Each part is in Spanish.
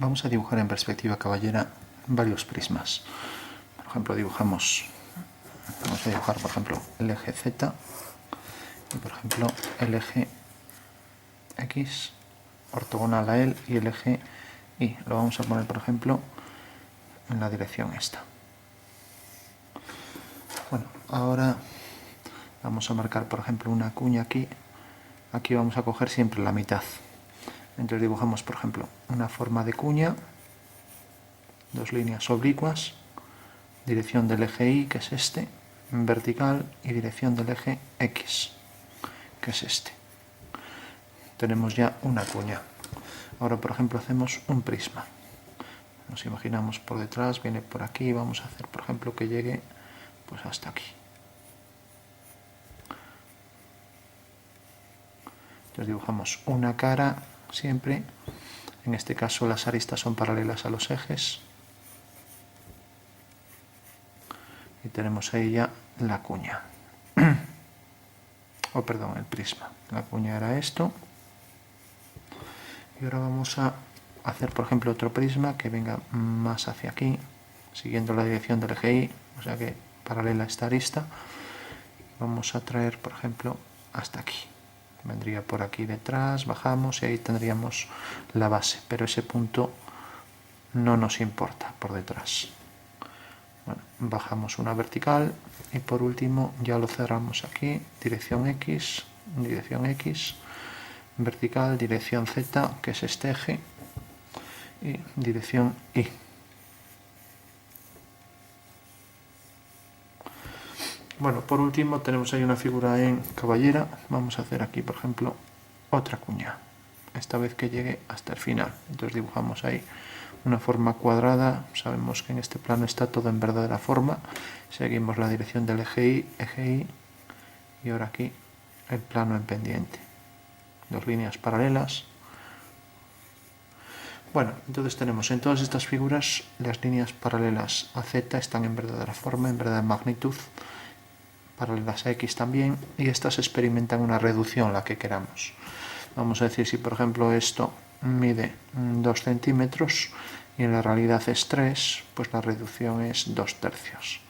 vamos a dibujar en perspectiva caballera varios prismas. Por ejemplo, vamos a dibujar, por ejemplo, el eje Z y, por ejemplo, el eje X ortogonal a él y el eje Y. Lo vamos a poner, por ejemplo, en la dirección esta. Bueno, ahora vamos a marcar, por ejemplo, una cuña aquí. Aquí vamos a coger siempre la mitad. Entonces dibujamos, por ejemplo, una forma de cuña, dos líneas oblicuas, dirección del eje Y, que es este, vertical, y dirección del eje X, que es este. Tenemos ya una cuña. Ahora, por ejemplo, hacemos un prisma. Nos imaginamos por detrás, viene por aquí, vamos a hacer, por ejemplo, que llegue pues hasta aquí. Entonces dibujamos una cara siempre. En este caso las aristas son paralelas a los ejes. Y tenemos ahí ya la cuña. Oh, perdón, el prisma. La cuña era esto. Y ahora vamos a hacer, por ejemplo, otro prisma que venga más hacia aquí, siguiendo la dirección del eje Y, o sea que paralela a esta arista. Vamos a traer, por ejemplo, hasta aquí. Vendría por aquí detrás, bajamos y ahí tendríamos la base, pero ese punto no nos importa por detrás. Bueno, bajamos una vertical y por último ya lo cerramos aquí, dirección X, vertical, dirección Z, que es este eje, y dirección Y. Bueno, por último tenemos ahí una figura en caballera. Vamos a hacer aquí, por ejemplo, otra cuña, esta vez que llegue hasta el final. Entonces dibujamos ahí una forma cuadrada. Sabemos que en este plano está todo en verdadera forma. Seguimos la dirección del eje Y, y ahora aquí el plano en pendiente. Dos líneas paralelas. Bueno, entonces tenemos en todas estas figuras las líneas paralelas a Z están en verdadera forma, en verdadera magnitud, paralelas a X también, y estas experimentan una reducción, la que queramos. Vamos a decir, si por ejemplo esto mide 2 centímetros y en la realidad es 3, pues la reducción es 2/3,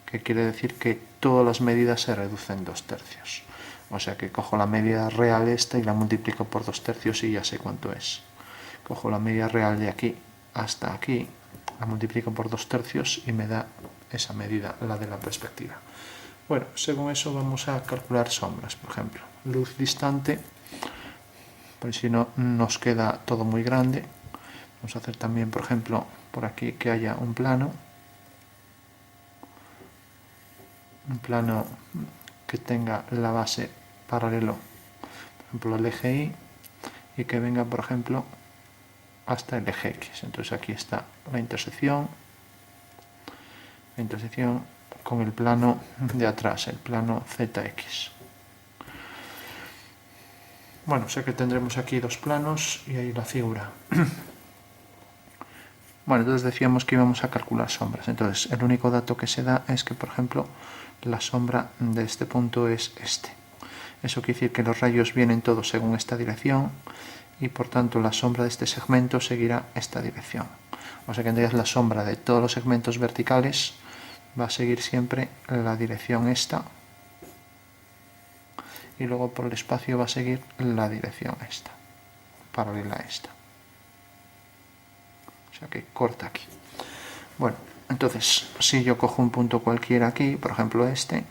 que quiere decir que todas las medidas se reducen 2/3. O sea que cojo la media real esta y la multiplico por 2/3 y ya sé cuánto es. Cojo la media real de aquí hasta aquí, la multiplico por 2/3 y me da esa medida, la de la perspectiva. Bueno, según eso vamos a calcular sombras, por ejemplo, luz distante, por si no nos queda todo muy grande. Vamos a hacer también, por ejemplo, por aquí que haya un plano que tenga la base paralelo, por ejemplo, al eje Y, y que venga, por ejemplo, hasta el eje X. Entonces aquí está la intersección con el plano de atrás, el plano ZX. Bueno, sé que tendremos aquí dos planos y ahí la figura. Bueno, entonces decíamos que íbamos a calcular sombras. Entonces el único dato que se da es que, por ejemplo, la sombra de este punto es este. Eso quiere decir que los rayos vienen todos según esta dirección y por tanto la sombra de este segmento seguirá esta dirección. O sea que entonces la sombra de todos los segmentos verticales va a seguir siempre la dirección esta y luego por el espacio va a seguir la dirección esta, paralela a esta. O sea que corta aquí. Bueno, entonces si yo cojo un punto cualquiera aquí, por ejemplo este,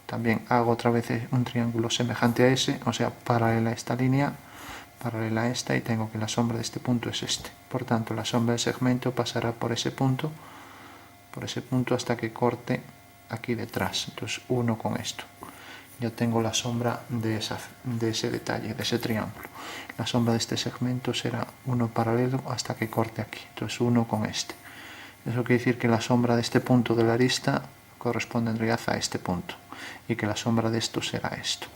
también hago otra vez un triángulo semejante a ese, o sea, paralela a esta línea, paralela a esta, y tengo que la sombra de este punto es este. Por tanto, la sombra del segmento pasará por ese punto hasta que corte aquí detrás. Entonces, 1 con esto. Yo tengo la sombra de ese detalle, de ese triángulo. La sombra de este segmento será 1 paralelo hasta que corte aquí. Entonces, 1 con este. Eso quiere decir que la sombra de este punto de la arista corresponde en realidad a este punto y que la sombra de esto será esto.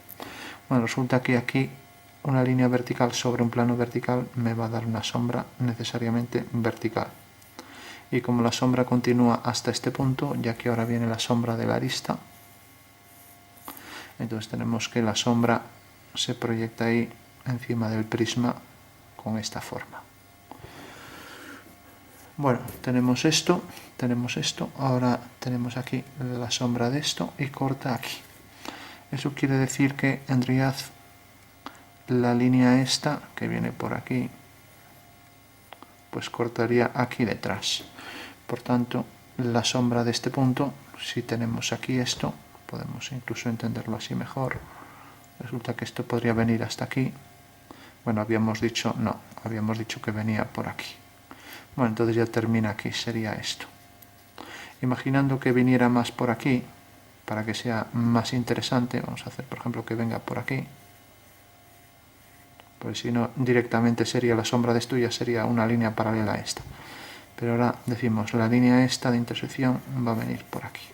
Bueno, resulta que aquí una línea vertical sobre un plano vertical me va a dar una sombra necesariamente vertical. Y como la sombra continúa hasta este punto, ya que ahora viene la sombra de la arista, entonces tenemos que la sombra se proyecta ahí encima del prisma con esta forma. Bueno, tenemos esto, ahora tenemos aquí la sombra de esto y corta aquí. Eso quiere decir que en realidad la línea esta, que viene por aquí, pues cortaría aquí detrás. Por tanto, la sombra de este punto, si tenemos aquí esto, podemos incluso entenderlo así mejor. Resulta que esto podría venir hasta aquí. Bueno, habíamos dicho que venía por aquí. Bueno, entonces ya termina aquí, sería esto. Imaginando que viniera más por aquí, para que sea más interesante, vamos a hacer, por ejemplo, que venga por aquí. Pues si no, directamente sería la sombra de esto, ya sería una línea paralela a esta. Pero ahora decimos, la línea esta de intersección va a venir por aquí.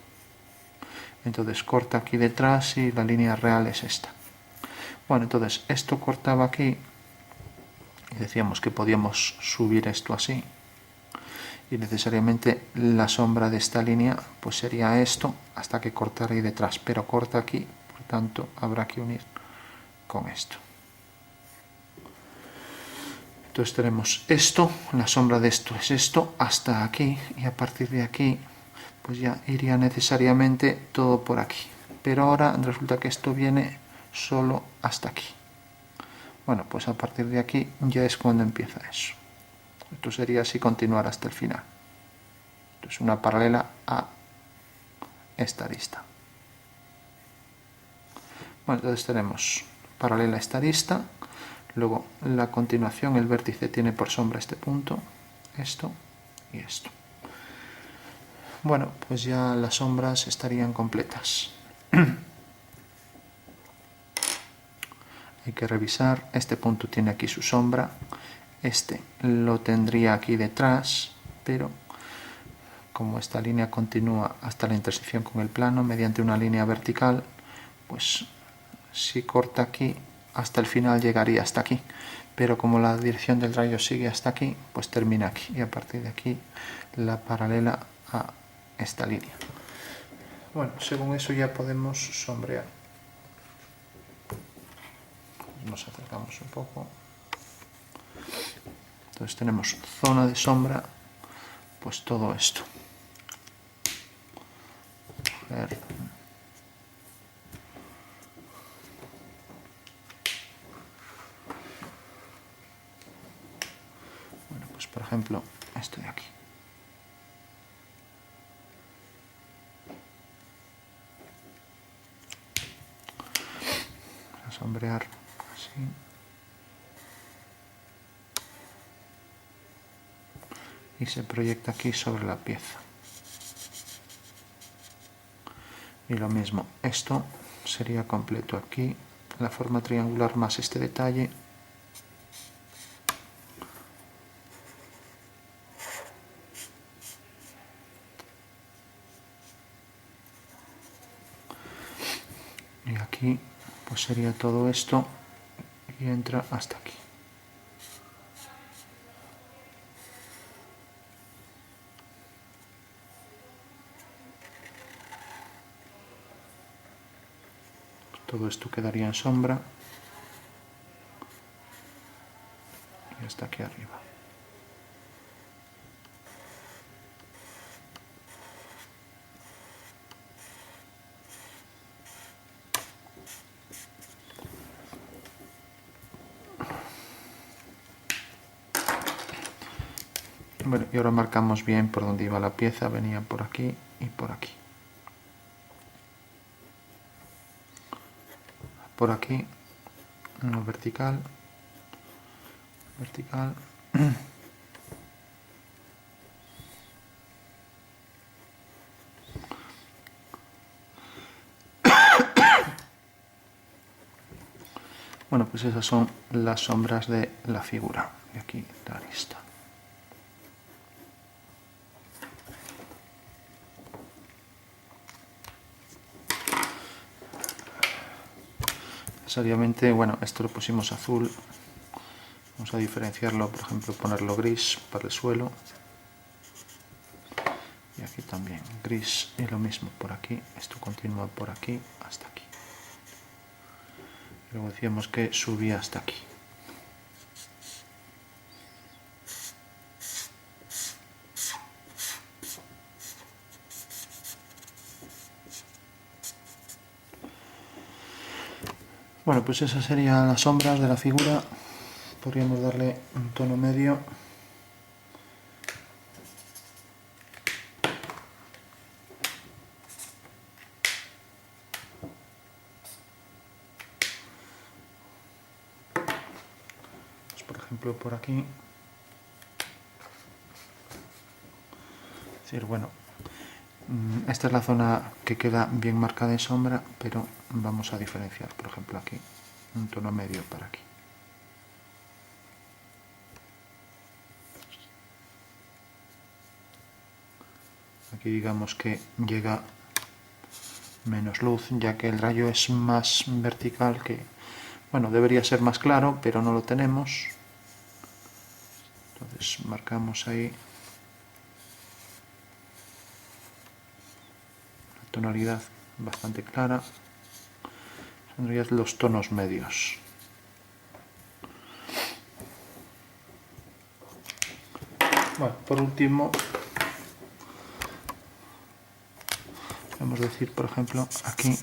Entonces corta aquí detrás y la línea real es esta. Bueno, entonces esto cortaba aquí y decíamos que podíamos subir esto así. Y necesariamente la sombra de esta línea pues sería esto hasta que cortara ahí detrás. Pero corta aquí, por tanto habrá que unir con esto. Entonces tenemos esto, la sombra de esto es esto, hasta aquí, y a partir de aquí, pues ya iría necesariamente todo por aquí. Pero ahora resulta que esto viene solo hasta aquí. Bueno, pues a partir de aquí ya es cuando empieza eso. Esto sería así continuar hasta el final. Esto es una paralela a esta arista. Bueno, entonces tenemos paralela a esta arista. Luego la continuación, el vértice tiene por sombra este punto, esto y esto. Bueno, pues ya las sombras estarían completas. Hay que revisar, este punto tiene aquí su sombra, este lo tendría aquí detrás, pero como esta línea continúa hasta la intersección con el plano mediante una línea vertical, pues si corta aquí, hasta el final llegaría hasta aquí. Pero como la dirección del rayo sigue hasta aquí, pues termina aquí. Y a partir de aquí, la paralela a esta línea. Bueno, según eso ya podemos sombrear. Nos acercamos un poco. Entonces tenemos zona de sombra, pues todo esto. Bueno, pues por ejemplo, esto de aquí. Voy a sombrear así. Y se proyecta aquí sobre la pieza. Y lo mismo, esto sería completo aquí, la forma triangular más este detalle. Y aquí pues sería todo esto y entra hasta aquí. Todo esto quedaría en sombra y hasta aquí arriba. Bueno, y ahora marcamos bien por dónde iba la pieza, venía por aquí y por aquí. Por aquí, no, vertical, vertical. Bueno, pues esas son las sombras de la figura. Y aquí la arista. Necesariamente, bueno, esto lo pusimos azul. Vamos a diferenciarlo, por ejemplo, ponerlo gris para el suelo. Y aquí también gris y lo mismo por aquí. Esto continúa por aquí hasta aquí. Luego decíamos que subía hasta aquí. Bueno, pues esas serían las sombras de la figura. Podríamos darle un tono medio. Pues por ejemplo por aquí. Es decir, bueno, esta es la zona que queda bien marcada en sombra, pero vamos a diferenciar, por ejemplo aquí, un tono medio para aquí. Aquí digamos que llega menos luz, ya que el rayo es más vertical que... Bueno, debería ser más claro, pero no lo tenemos. Entonces marcamos ahí la tonalidad bastante clara. Son ya los tonos medios. Bueno, por último, podemos decir, por ejemplo, aquí,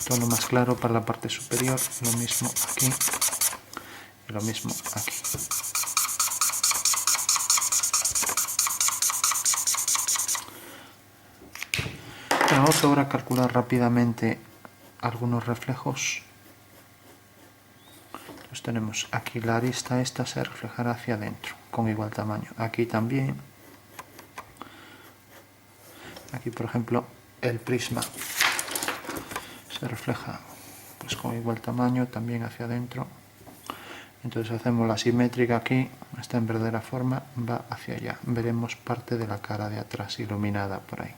tono más claro para la parte superior, lo mismo aquí y lo mismo aquí. Bueno, vamos ahora a calcular rápidamente algunos reflejos. Entonces tenemos aquí la arista, esta se reflejará hacia adentro con igual tamaño. Aquí también. Aquí, por ejemplo, el prisma se refleja pues con igual tamaño también hacia adentro. Entonces hacemos la simétrica aquí, esta en verdadera forma va hacia allá. Veremos parte de la cara de atrás iluminada por ahí,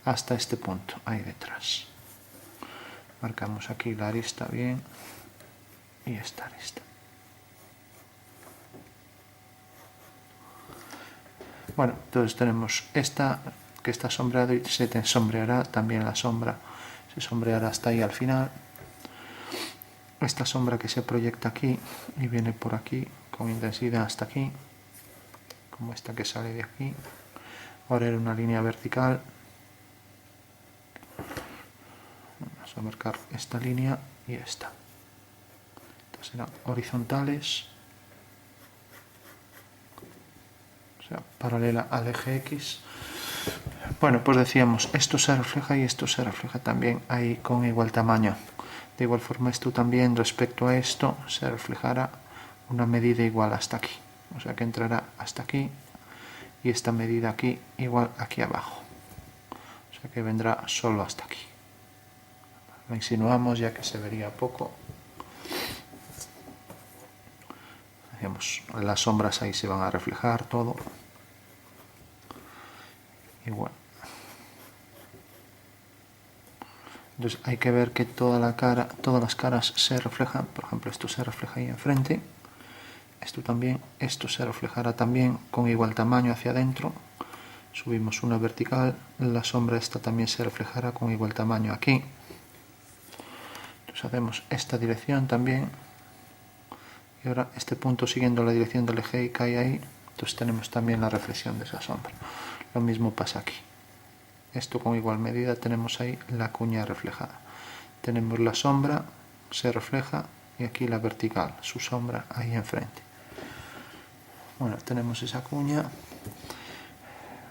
hasta este punto, ahí detrás. Marcamos aquí la arista bien y esta arista. Bueno, entonces tenemos esta que está sombreado y se te sombreará también la sombra, se sombreará hasta ahí al final. Esta sombra que se proyecta aquí y viene por aquí con intensidad hasta aquí, como esta que sale de aquí. Ahora era una línea vertical. Vamos a marcar esta línea y esta. Estas serán horizontales, o sea, paralela al eje X. Bueno, pues decíamos, esto se refleja y esto se refleja también ahí con igual tamaño. De igual forma, esto también respecto a esto se reflejará una medida igual hasta aquí. O sea que entrará hasta aquí y esta medida aquí igual aquí abajo. O sea que vendrá solo hasta aquí. Lo insinuamos ya que se vería poco. Hacemos las sombras ahí se van a reflejar todo. Igual. Entonces hay que ver que toda la cara, todas las caras se reflejan. Por ejemplo, esto se refleja ahí enfrente. Esto también, esto se reflejará también con igual tamaño hacia adentro. Subimos una vertical, la sombra esta también se reflejará con igual tamaño aquí. Entonces hacemos esta dirección también. Y ahora este punto siguiendo la dirección del eje y cae ahí. Entonces tenemos también la reflexión de esa sombra. Lo mismo pasa aquí. Esto con igual medida tenemos ahí la cuña reflejada. Tenemos la sombra, se refleja, y aquí la vertical, su sombra ahí enfrente. Bueno, tenemos esa cuña.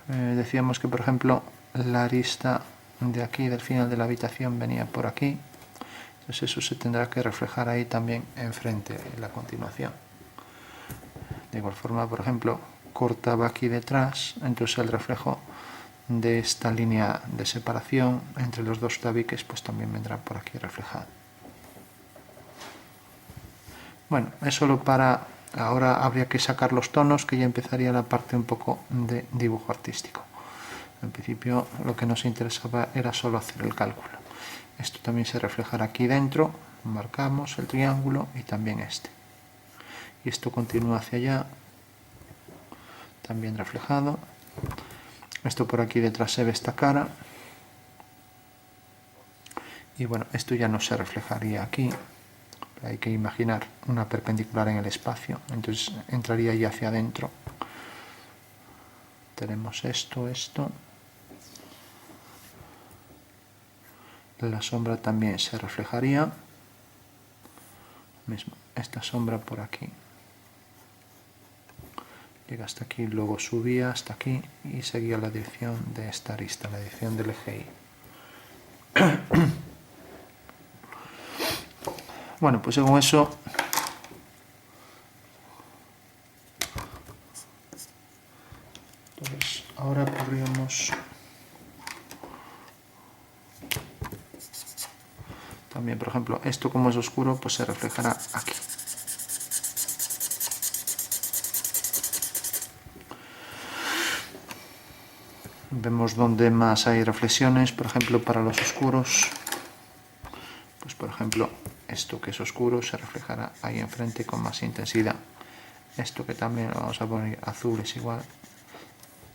Decíamos que, por ejemplo, la arista de aquí, del final de la habitación, venía por aquí. Entonces eso se tendrá que reflejar ahí también enfrente, en la continuación. De igual forma, por ejemplo, cortaba aquí detrás, entonces el reflejo de esta línea de separación entre los dos tabiques pues también vendrá por aquí reflejado. Bueno, es solo para... Ahora habría que sacar los tonos, que ya empezaría la parte un poco de dibujo artístico. En principio lo que nos interesaba era solo hacer el cálculo. Esto también se reflejará aquí dentro, marcamos el triángulo y también este. Y esto continúa hacia allá, también reflejado. Esto por aquí detrás se ve esta cara. Y bueno, esto ya no se reflejaría aquí. Hay que imaginar una perpendicular en el espacio, entonces entraría ahí hacia adentro. Tenemos esto. la sombra también se reflejaría. Mismo, esta sombra por aquí. Llega hasta aquí, luego subía hasta aquí y seguía la dirección de esta arista, la dirección del eje Y. Bueno, pues según eso, entonces ahora podríamos también, por ejemplo, esto como es oscuro, pues se reflejará aquí. Vemos donde más hay reflexiones, por ejemplo, para los oscuros. Pues por ejemplo, esto que es oscuro se reflejará ahí enfrente con más intensidad. Esto que también lo vamos a poner azul es igual,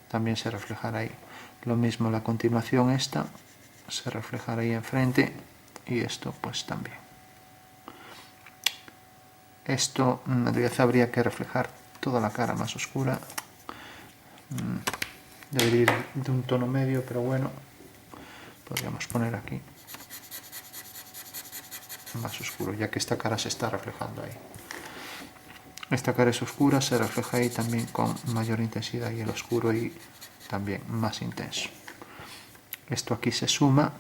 también se reflejará ahí. Lo mismo la continuación esta, se reflejará ahí enfrente y esto pues también. Esto en realidad habría que reflejar toda la cara más oscura. Debería ir de un tono medio, pero bueno, podríamos poner aquí más oscuro, ya que esta cara se está reflejando ahí. Esta cara es oscura, se refleja ahí también con mayor intensidad y el oscuro ahí también más intenso. Esto aquí se suma,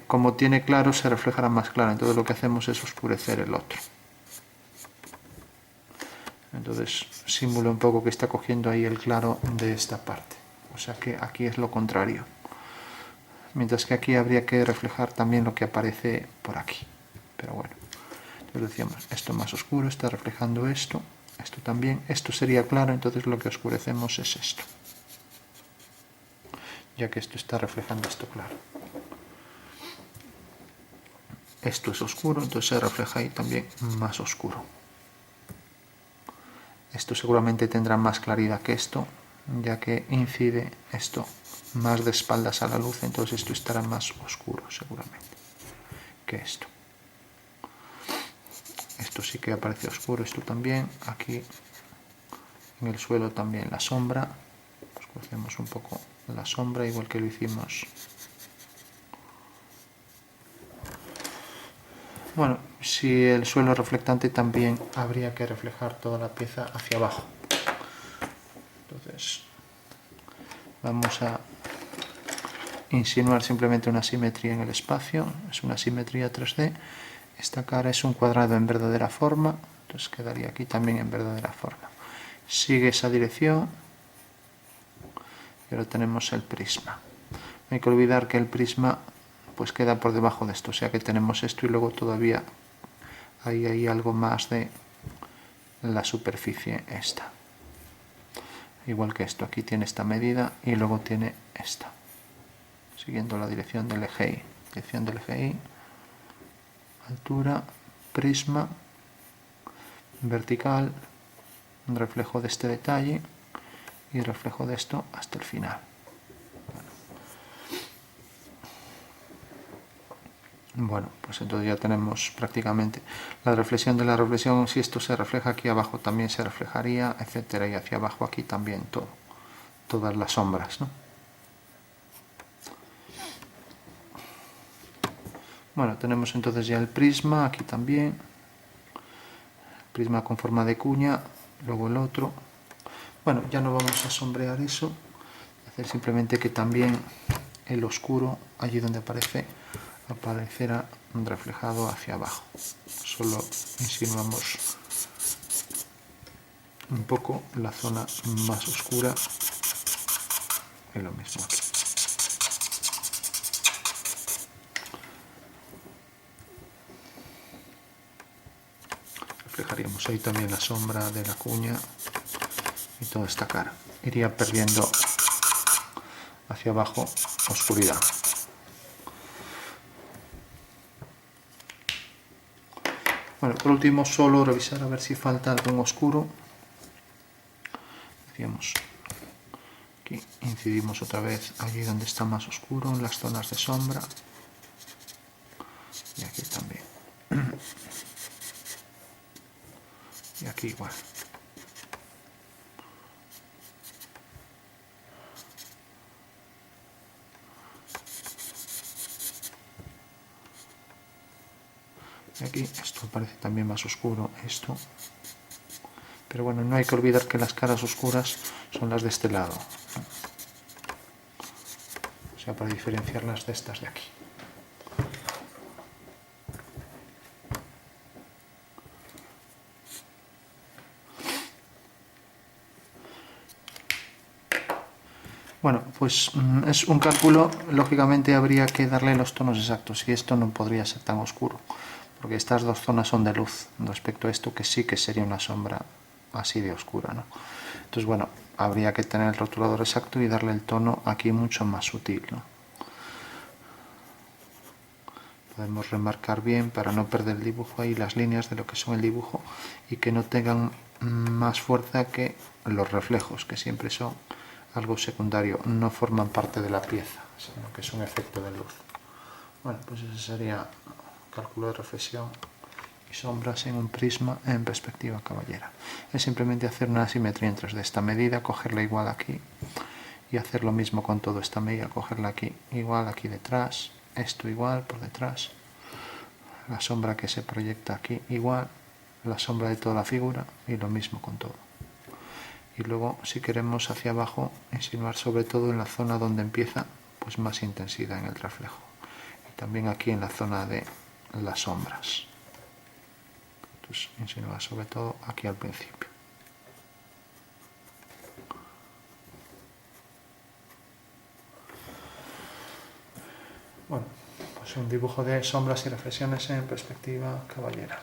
como tiene claro se reflejará más claro, entonces lo que hacemos es oscurecer el otro. Entonces simula un poco que está cogiendo ahí el claro de esta parte, o sea que aquí es lo contrario. Mientras que aquí habría que reflejar también lo que aparece por aquí, pero bueno. Entonces decíamos, esto más oscuro está reflejando esto, esto también, esto sería claro, entonces lo que oscurecemos es esto, ya que esto está reflejando esto claro. Esto es oscuro, entonces se refleja ahí también más oscuro. Esto seguramente tendrá más claridad que esto, ya que incide esto más de espaldas a la luz, entonces esto estará más oscuro seguramente que esto. Esto sí que aparece oscuro, esto también. Aquí en el suelo también la sombra. Oscurecemos un poco la sombra, igual que lo hicimos. Bueno, si el suelo es reflectante también habría que reflejar toda la pieza hacia abajo. Entonces vamos a insinuar simplemente una simetría en el espacio. Es una simetría 3D. Esta cara es un cuadrado en verdadera forma, entonces quedaría aquí también en verdadera forma. Sigue esa dirección y ahora tenemos el prisma. No hay que olvidar que el prisma pues queda por debajo de esto, o sea que tenemos esto y luego todavía hay algo más de la superficie esta. Igual que esto, aquí tiene esta medida y luego tiene esta, siguiendo la dirección del eje Y. Dirección del eje Y, altura, prisma, vertical, reflejo de este detalle y reflejo de esto hasta el final. Bueno, pues entonces ya tenemos prácticamente la reflexión de la reflexión. Si esto se refleja aquí abajo también se reflejaría, etcétera, y hacia abajo aquí también todo, todas las sombras, ¿no? Bueno, tenemos entonces ya el prisma, aquí también, prisma con forma de cuña, luego el otro. Bueno, ya no vamos a sombrear eso, hacer simplemente que también el oscuro, allí donde aparecerá reflejado hacia abajo. Solo insinuamos un poco la zona más oscura y lo mismo aquí. Reflejaríamos ahí también la sombra de la cuña y toda esta cara. Iría perdiendo hacia abajo oscuridad. Bueno, por último solo revisar a ver si falta algún oscuro. Decíamos, aquí incidimos otra vez allí donde está más oscuro, en las zonas de sombra. Y aquí también. Y aquí igual. aquí, esto parece también más oscuro, esto. Pero bueno, no hay que olvidar que las caras oscuras son las de este lado. O sea, para diferenciarlas de estas de aquí. Bueno, pues es un cálculo, lógicamente habría que darle los tonos exactos y esto no podría ser tan oscuro, porque estas dos zonas son de luz, respecto a esto que sí que sería una sombra así de oscura, ¿no? Entonces, bueno, habría que tener el rotulador exacto y darle el tono aquí mucho más sutil, ¿no? Podemos remarcar bien para no perder el dibujo ahí, las líneas de lo que son el dibujo y que no tengan más fuerza que los reflejos, que siempre son algo secundario, no forman parte de la pieza, sino que es un efecto de luz. Bueno, pues ese sería cálculo de reflexión y sombras en un prisma en perspectiva caballera. Es simplemente hacer una simetría entre esta medida, cogerla igual aquí y hacer lo mismo con toda esta medida, cogerla aquí igual aquí detrás, esto igual por detrás, la sombra que se proyecta aquí igual, la sombra de toda la figura y lo mismo con todo. Y luego, si queremos hacia abajo, insinuar sobre todo en la zona donde empieza, pues más intensidad en el reflejo. Y también aquí en la zona de las sombras. Entonces, insinuar sobre todo aquí al principio. Bueno, pues un dibujo de sombras y reflexiones en perspectiva caballera.